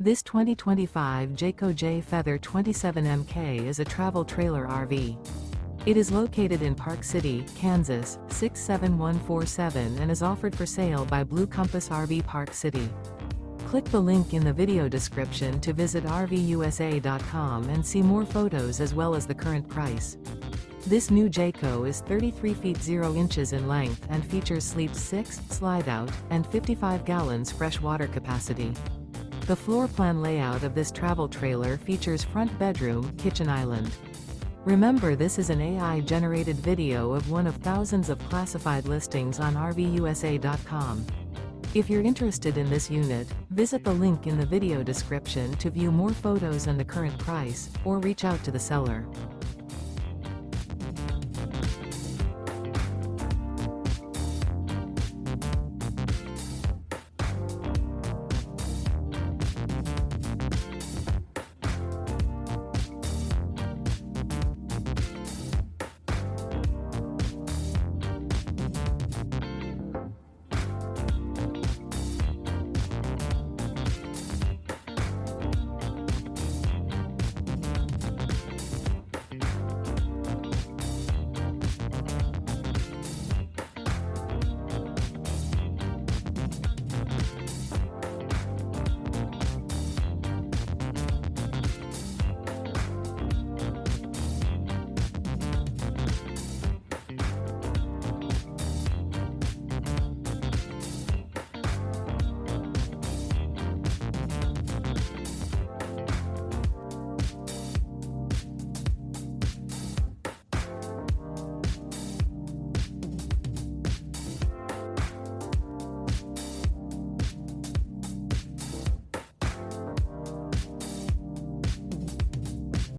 This 2025 Jayco Jay Feather 27MK is a travel trailer RV. It is located in Park City, Kansas, 67147 and is offered for sale by Blue Compass RV Park City. Click the link in the video description to visit RVUSA.com and see more photos as well as the current price. This new Jayco is 33 feet 0 inches in length and features sleep 6, slide-out, and 55 gallons fresh water capacity. The floor plan layout of this travel trailer features front bedroom, kitchen island. Remember, this is an AI-generated video of one of thousands of classified listings on RVUSA.com. If you're interested in this unit, visit the link in the video description to view more photos and the current price, or reach out to the seller.